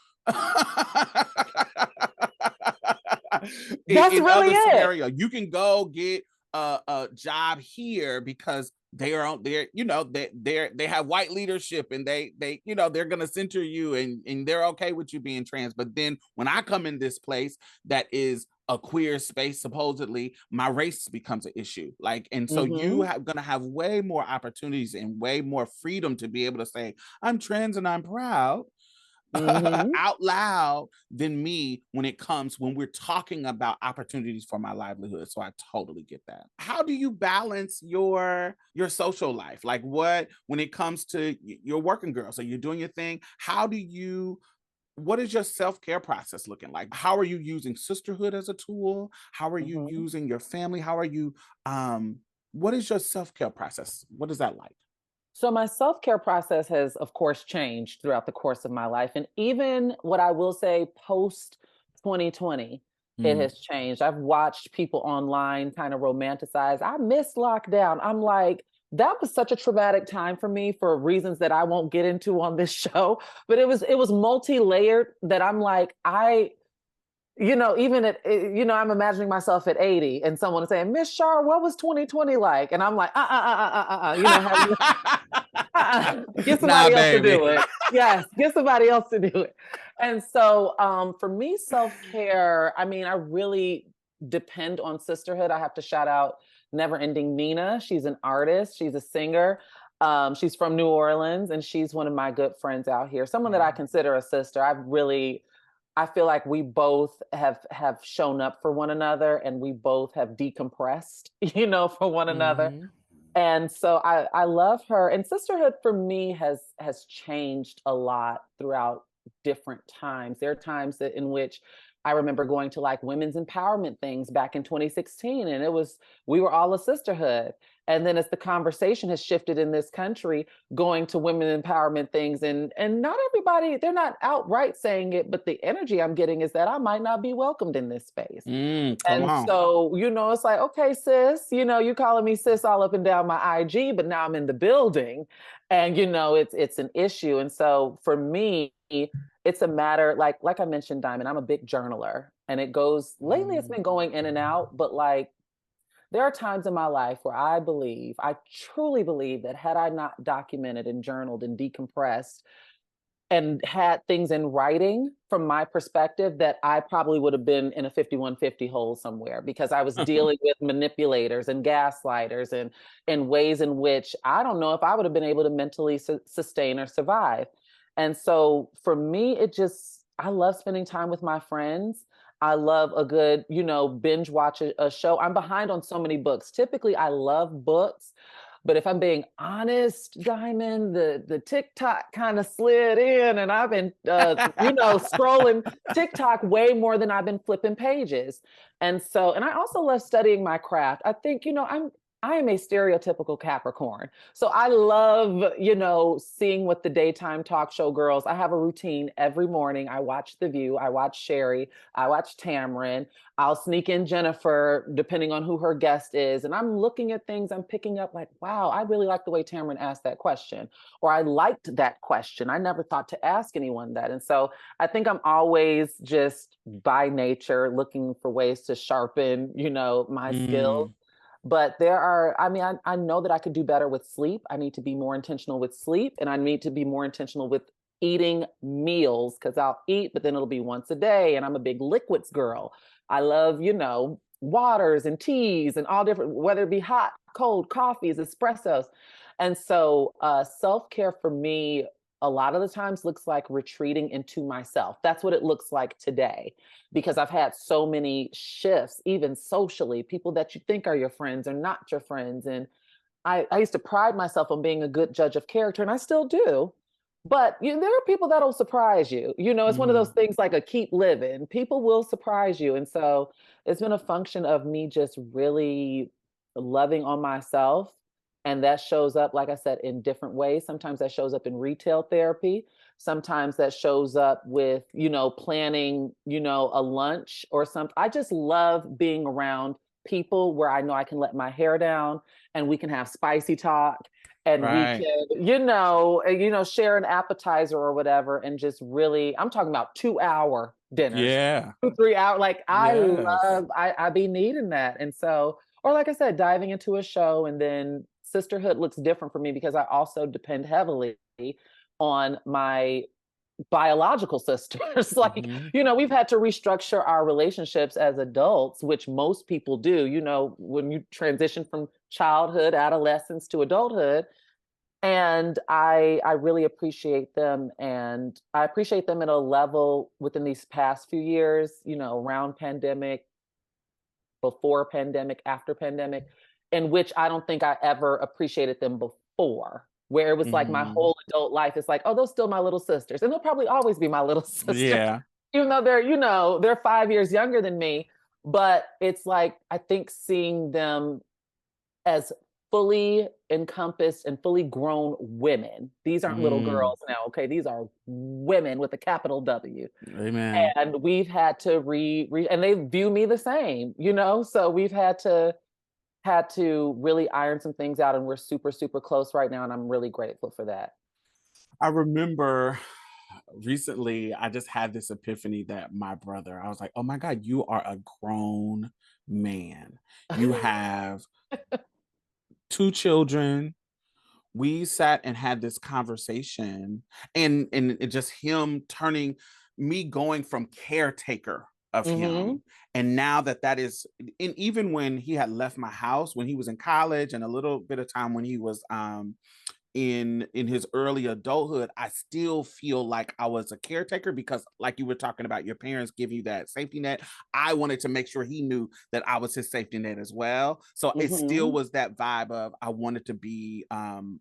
That's in really other it. scenario, you can go get a job here because they are on there, they have white leadership and they they're gonna center you and they're okay with you being trans. But then when I come in this place that is a queer space, supposedly my race becomes an issue. And so you have gonna have way more opportunities and way more freedom to be able to say, I'm trans and I'm proud. Out loud than me when we're talking about opportunities for my livelihood. So I totally get that. How do you balance your social life? When it comes to your working girl, so you're doing your thing, what is your self-care process looking like? How are you using sisterhood as a tool? How are you using your family? How are you what is your self-care process? What is that like? So my self-care process has, of course, changed throughout the course of my life. And even what I will say post 2020, it has changed. I've watched people online kind of romanticize. I miss lockdown. I'm like, that was such a traumatic time for me for reasons that I won't get into on this show. But it was multi-layered that I'm like, even I'm imagining myself at 80 and someone saying, Miss Shar, what was 2020 like? And I'm like, get somebody else to do it. Yes, get somebody else to do it. And so for me, self-care, I really depend on sisterhood. I have to shout out Never Ending Nina. She's an artist. She's a singer. She's from New Orleans and she's one of my good friends out here. Someone that I consider a sister. I feel like we both have shown up for one another and we both have decompressed, for one another. And so I love her. And sisterhood for me has changed a lot throughout different times. There are times in which I remember going to women's empowerment things back in 2016, and we were all a sisterhood. And then as the conversation has shifted in this country, going to women empowerment things, and not everybody, they're not outright saying it, but the energy I'm getting is that I might not be welcomed in this space. So, it's like, okay, sis, you calling me sis all up and down my IG, but now I'm in the building and, it's an issue. And so for me, it's a matter, like I mentioned, Diamond, I'm a big journaler and lately it's been going in and out, but there are times in my life where I truly believe that had I not documented and journaled and decompressed and had things in writing from my perspective, that I probably would have been in a 5150 hole somewhere because I was dealing with manipulators and gaslighters and in ways in which I don't know if I would have been able to mentally sustain or survive. And so for me, I love spending time with my friends. I love a good, binge watch a show. I'm behind on so many books. Typically, I love books. But if I'm being honest, Diamond, the TikTok kind of slid in and I've been, scrolling TikTok way more than I've been flipping pages. And I also love studying my craft. I think, I am a stereotypical Capricorn. So I love, seeing what the daytime talk show girls, I have a routine every morning. I watch The View, I watch Sherry, I watch Tamron. I'll sneak in Jennifer, depending on who her guest is. And I'm looking at things, I'm picking up like, wow, I really like the way Tamron asked that question, or I liked that question. I never thought to ask anyone that. And so I think I'm always just by nature looking for ways to sharpen, my skills. But I know that I could do better with sleep. I need to be more intentional with sleep, and I need to be more intentional with eating meals, because I'll eat, but then it'll be once a day. And I'm a big liquids girl. I love, waters and teas and all different, whether it be hot, cold, coffees, espressos. And so self-care for me, a lot of the times looks like retreating into myself. That's what it looks like today, because I've had so many shifts, even socially. People that you think are your friends are not your friends. And I used to pride myself on being a good judge of character, and I still do. But there are people that'll surprise you. It's one of those things like a keep living. People will surprise you. And so it's been a function of me just really loving on myself. And that shows up, like I said, in different ways. Sometimes that shows up in retail therapy. Sometimes that shows up with, planning, a lunch or something. I just love being around people where I know I can let my hair down and we can have spicy talk, and Right. we can, share an appetizer or whatever, and just really, I'm talking about 2-hour dinners, Yeah. 2-3 hour. Like Yes. I be needing that. And so, or like I said, diving into a show. And then sisterhood looks different for me because I also depend heavily on my biological sisters. Like, Mhm. we've had to restructure our relationships as adults, which most people do, when you transition from childhood, adolescence to adulthood. And I really appreciate them. And I appreciate them at a level within these past few years, around pandemic, before pandemic, after pandemic, in which I don't think I ever appreciated them before, where it was like my Mhm. whole adult life. It's like, oh, those still my little sisters. And they'll probably always be my little sisters, Yeah. even though they're 5 years younger than me. But it's like, I think seeing them as fully encompassed and fully grown women. These aren't little Mm. girls now, okay? These are women with a capital W. Amen. And we've had to and they view me the same, So we've had to really iron some things out, and we're super, super close right now. And I'm really grateful for that. I remember recently I just had this epiphany that my brother, I was like, oh my God, you are a grown man. You have two children. We sat and had this conversation, and it just him turning, me going from caretaker of Hmm. him, and now that is, and even when he had left my house when he was in college, and a little bit of time when he was in his early adulthood, I still feel like I was a caretaker, because like you were talking about, your parents give you that safety net. I wanted to make sure he knew that I was his safety net as well. So it still Hmm. was that vibe of, I wanted to be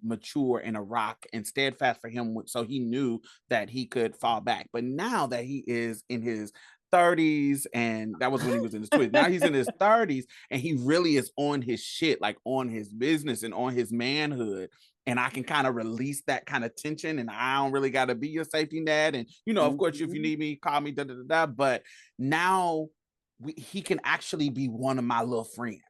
mature and a rock and steadfast for him, so he knew that he could fall back. But now that he is in his 30s, and that was when he was in his 20s, now he's in his 30s, and he really is on his shit, like on his business and on his manhood, and I can kind of release that kind of tension, and I don't really got to be your safety net. And, of course, if you Hmm. need me, call me, da da da da. But now he can actually be one of my little friends.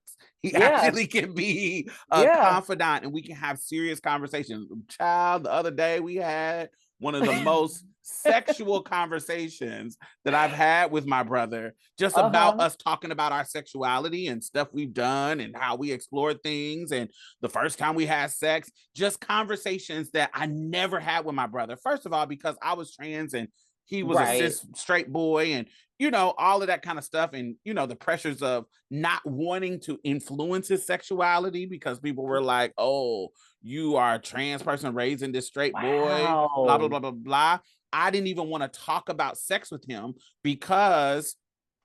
He Yeah. actually can be a Yeah. confidant, and we can have serious conversations. Child, the other day we had one of the most sexual conversations that I've had with my brother, just about Uh-huh. us talking about our sexuality and stuff we've done and how we explored things, and the first time we had sex, just conversations that I never had with my brother. First of all, because I was trans and he was a Right. cis straight boy, and all of that kind of stuff, and the pressures of not wanting to influence his sexuality, because people were like, oh, you are a trans person raised in this straight boy, blah blah Wow. blah blah blah. I didn't even want to talk about sex with him, because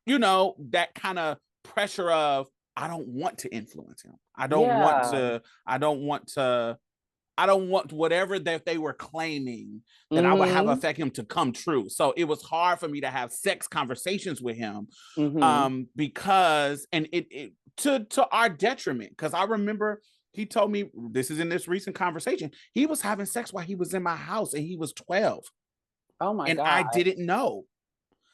that kind of pressure of, I don't want to influence him. Yeah. I don't want to I don't want whatever that they were claiming that I would have Hmm. affect him to come true. So it was hard for me to have sex conversations with him, Hmm. because, and it to our detriment. Because I remember he told me, this is in this recent conversation, he was having sex while he was in my house and he was 12. Oh my And I God. didn't know.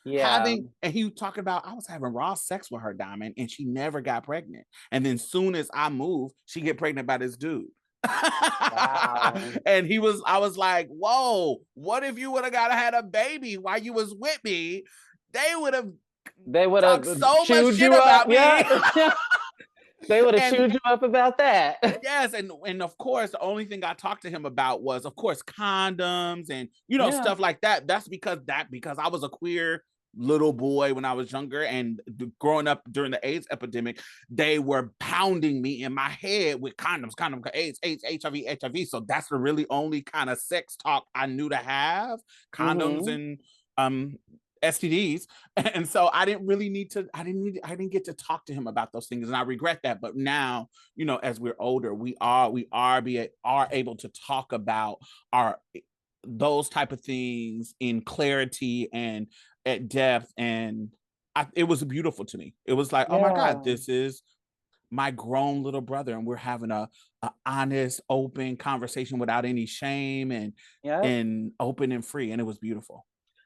Yeah. And he talking about, I was having raw sex with her, Diamond, and she never got pregnant. And then soon as I moved, she get pregnant by this dude. Wow. And I was like, whoa, what if you would have had a baby while you was with me? They would have talked so much chewed shit you up. about me. Yeah. They would have And chewed you up about that. yes, and of course, the only thing I talked to him about was, of course, condoms and Yeah. stuff like that. That's because I was a queer little boy when I was younger, and growing up during the AIDS epidemic, they were pounding me in my head with condoms, AIDS, HIV, HIV. So that's the really only kind of sex talk I knew to have, condoms and STDs. And so I didn't really need to, I didn't get to talk to him about those things. And I regret that. But now, as we're older, we are able to talk about those type of things in clarity and at depth. And it was beautiful to me. It was like, oh my God, this is my grown little brother, and we're having a honest, open conversation without any shame, and open and free. And it was beautiful.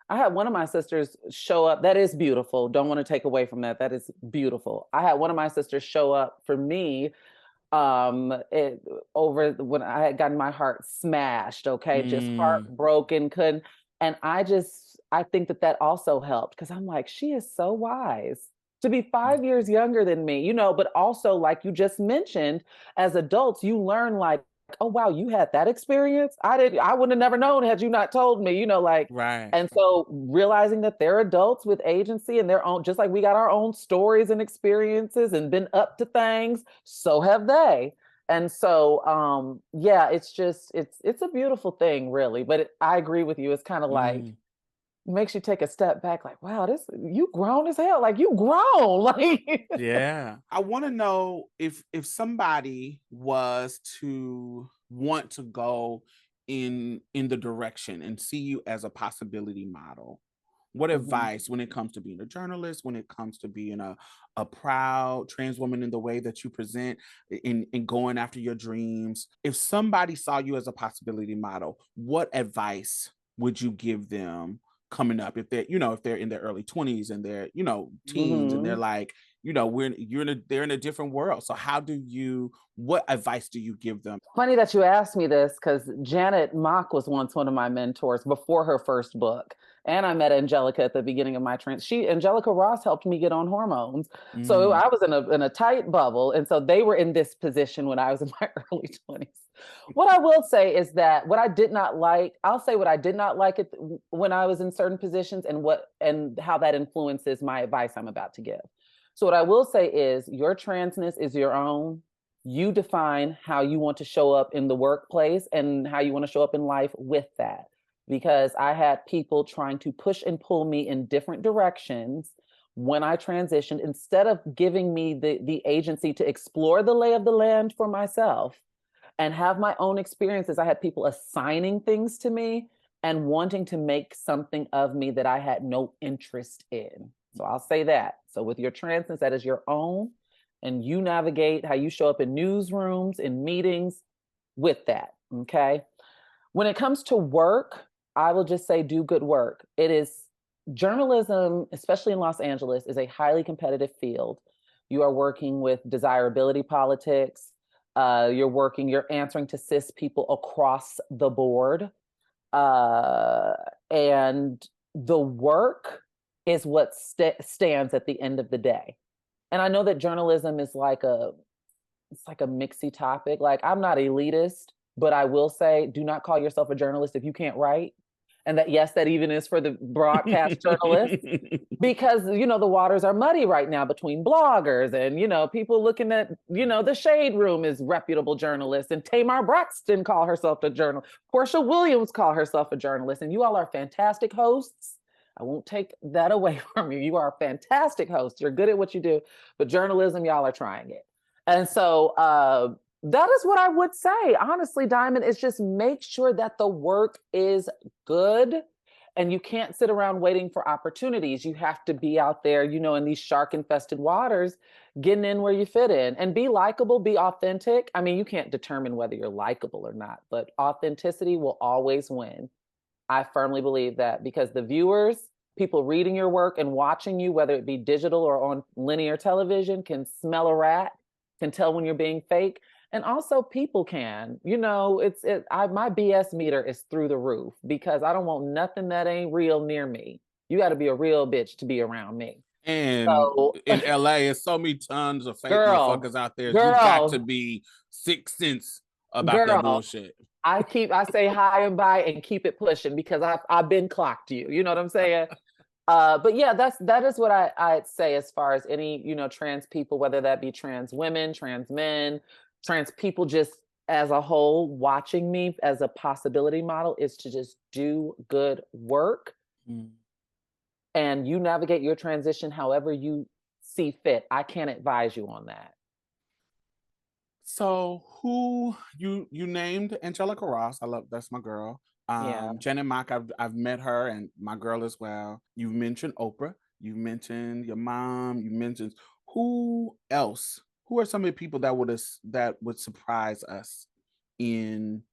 I had one of my sisters show up. That is beautiful. Don't want to take away from that. That is beautiful. I had one of my sisters show up for me over when I had gotten my heart smashed, okay, just heartbroken, couldn't. And I think that also helped, because I'm like, she is so wise to be 5 years younger than me, but also, like you just mentioned, as adults, you learn, like, oh wow, you had that experience. I wouldn't have never known had you not told me, like, right. And so realizing that they're adults with agency and their own, just like we got our own stories and experiences and been up to things, so have they. And so yeah, it's a beautiful thing, really. But I agree with you. It's kind of like, makes you take a step back, like, wow, you grown as hell, like you grown. Like, yeah. I want to know if somebody was to want to go in the direction and see you as a possibility model, what advice, when it comes to being a journalist, when it comes to being a proud trans woman in the way that you present, in going after your dreams, if somebody saw you as a possibility model, what advice would you give them coming up, if they're in their early 20s and they're teens, and they're like, they're in a different world? So what advice do you give them? Funny that you asked me this, because Janet Mock was once one of my mentors before her first book. And I met Angelica at the beginning of my Angelica Ross helped me get on hormones. So I was in a tight bubble. And so they were in this position when I was in my early 20s. What I will say is that I'll say what I did not like when I was in certain positions, and how that influences my advice I'm about to give. So what I will say is, your transness is your own. You define how you want to show up in the workplace and how you want to show up in life with that. Because I had people trying to push and pull me in different directions when I transitioned, instead of giving me the agency to explore the lay of the land for myself and have my own experiences. I had people assigning things to me and wanting to make something of me that I had no interest in. So I'll say that. So with your transness, that is your own, and you navigate how you show up in newsrooms, in meetings with that, okay? When it comes to work, I will just say, do good work. Journalism, especially in Los Angeles, is a highly competitive field. You are working with desirability politics. You're answering to cis people across the board. And the work is what stands at the end of the day. And I know that journalism is like a mixy topic. Like, I'm not elitist, but I will say, do not call yourself a journalist if you can't write. And that, yes, that even is for the broadcast journalists, because, the waters are muddy right now between bloggers and, people looking at, the Shade Room is reputable journalists, and Tamar Braxton call herself a journalist. Portia Williams call herself a journalist, and you all are fantastic hosts. I won't take that away from you. You are a fantastic host. You're good at what you do, but journalism, y'all are trying it. And so that is what I would say. Honestly, Diamond, is just make sure that the work is good And you can't sit around waiting for opportunities. You have to be out there, you know, in these shark infested waters, getting in where you fit in, and be likable, be authentic. I mean, you can't determine whether you're likable or not, but authenticity will always win. I firmly believe that, because the viewers, people reading your work and watching you, whether it be digital or on linear television, can smell a rat, can tell when you're being fake. And also people can, you know, my BS meter is through the roof, because I don't want nothing that ain't real near me. You got to be a real bitch to be around me. And So, in LA, it's so many tons of fake girl, motherfuckers out there. You got to girl, be Sixth Sense about that girl, bullshit. I say hi and bye and keep it pushing, because I've been clocked you. You know what I'm saying? But yeah, that is what I'd say as far as any, you know, trans people, whether that be trans women, trans men, trans people, just as a whole, watching me as a possibility model, is to just do good work. Mm. And you navigate your transition however you see fit. I can't advise you on that. So who you named Angelica Ross? That's my girl. Yeah. Janet Mock, I've met her, and my girl as well. You mentioned Oprah. You mentioned your mom. You mentioned who else? Who are some of the people that would surprise us in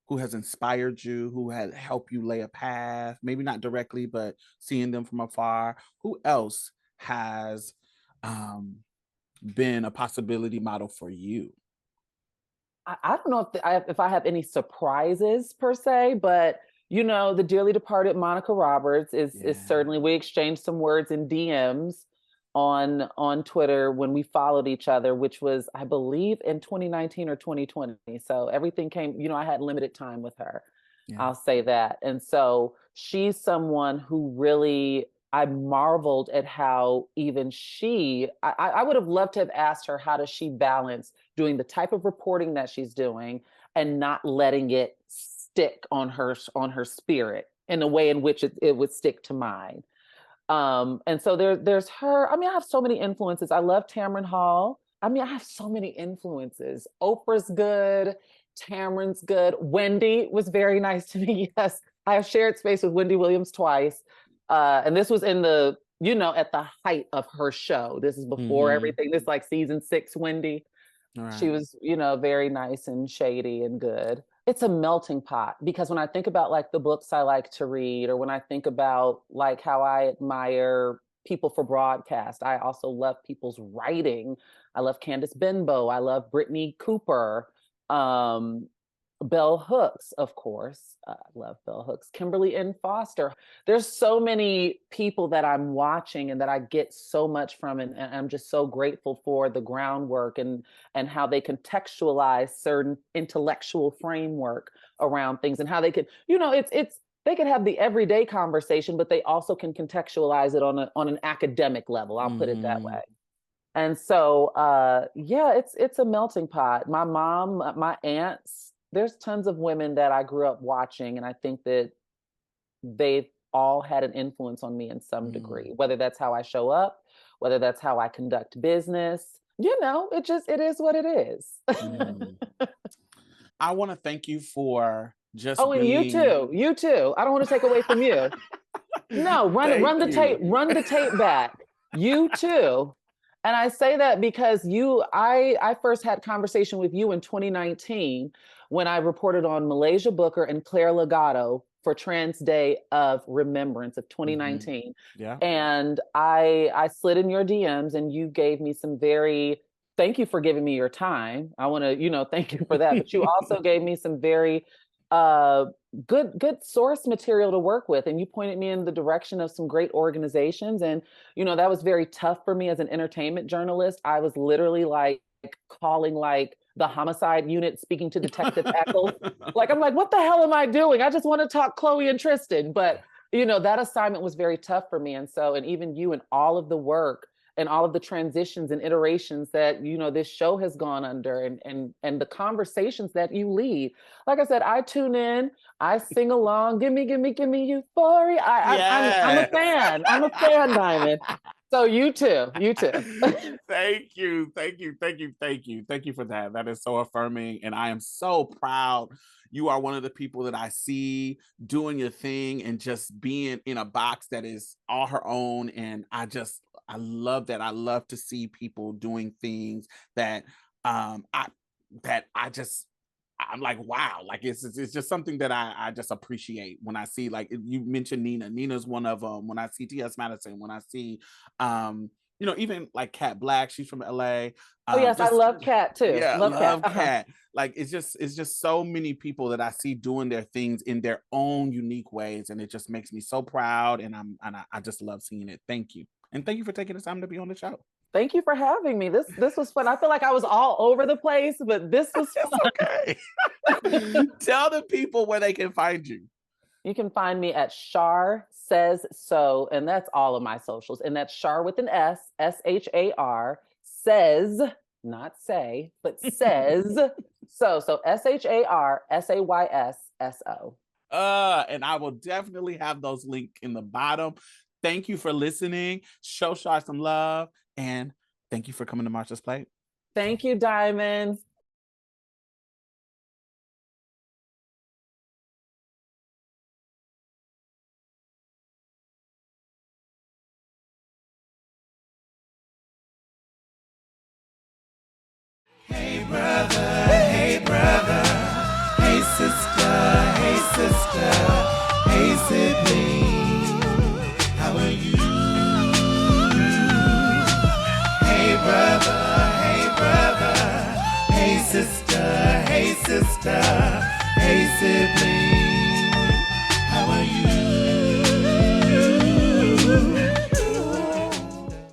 who has inspired you, who had helped you lay a path, maybe not directly, but seeing them from afar? Who else has been a possibility model for you? I don't know if I have any surprises per se, but you know, the dearly departed Monica Roberts is certainly, we exchanged some words in DMs on Twitter when we followed each other, which was, I believe, in 2019 or 2020. So everything came, you know, I had limited time with her. Yeah. I'll say that. And so she's someone who really, I marveled at how even I would have loved to have asked her, how does she balance doing the type of reporting that she's doing and not letting it stick on her spirit in a way in which it would stick to mine. And so there's her. I mean, I have so many influences. I love Tamron Hall. I mean, I have so many influences. Oprah's good. Tamron's good. Wendy was very nice to me. Yes, I have shared space with Wendy Williams twice. And this was in the, you know, at the height of her show. This is before everything. This is like season 6 Wendy. Right. She was, you know, very nice and shady and good. It's a melting pot, because when I think about like the books I like to read, or when I think about like how I admire people for broadcast, I also love people's writing. I love Candace Benbow. I love Brittany Cooper. Bell Hooks, of course. I love Bell Hooks. Kimberly N. Foster. There's so many people that I'm watching and that I get so much from, and I'm just so grateful for the groundwork and how they contextualize certain intellectual framework around things, and how they could, you know, they could have the everyday conversation, but they also can contextualize it on an academic level. I'll put it that way. And so, yeah, it's a melting pot. My mom, my aunts, there's tons of women that I grew up watching, and I think that they've all had an influence on me in some degree, whether that's how I show up, whether that's how I conduct business. You know, it is what it is. I want to thank you for just and you too. I don't want to take away from you. No, run the tape back. You too. And I say that because I first had conversation with you in 2019 when I reported on Malaysia Booker and Claire Legato for Trans Day of Remembrance of 2019. Yeah. And I slid in your DMs, and you gave me some thank you for giving me your time. I want to, you know, thank you for that. But you also gave me some very good source material to work with, and you pointed me in the direction of some great organizations. And you know, that was very tough for me as an entertainment journalist. I was literally like calling like the homicide unit, speaking to Detective Eccles. Like, I'm like, what the hell am I doing? I just want to talk Chloe and Tristan. But you know, that assignment was very tough for me. And so, and even you and all of the work and all of the transitions and iterations that, you know, this show has gone under, and the conversations that you lead. Like I said, I tune in, I sing along, give me euphoria. I'm a fan, Diamond. So you too. You too. Thank you. Thank you. Thank you. Thank you. Thank you for that. That is so affirming. And I am so proud. You are one of the people that I see doing your thing and just being in a box that is all her own. And I love that. I love to see people doing things that I that I just I'm like, wow, like it's just something that I just appreciate when I see, like you mentioned Nina. Nina's one of them. When I see T.S. Madison, when I see even like Kat Black, she's from LA. Oh yes, I Just love Kat too. yeah, Love Kat. love Kat. Like it's just so many people that I see doing their things in their own unique ways, and it just makes me so proud. And I just love seeing it. Thank you, and thank you for taking the time to be on the show. Thank you for having me. This was fun. I feel like I was all over the place, but this was It's fun. okay. Tell the people where they can find you. You can find me at Shar Says So, and that's all of my socials. And that's Shar with an S, SHAR, says, not say, but says so. So SHARSAYSSO. And I will definitely have those linked in the bottom. Thank you for listening. Show Shar some love, and thank you for coming to Marsha's Plate. Thank you, Diamond. Hey brother, hey brother, hey sister, hey sister, hey sibling.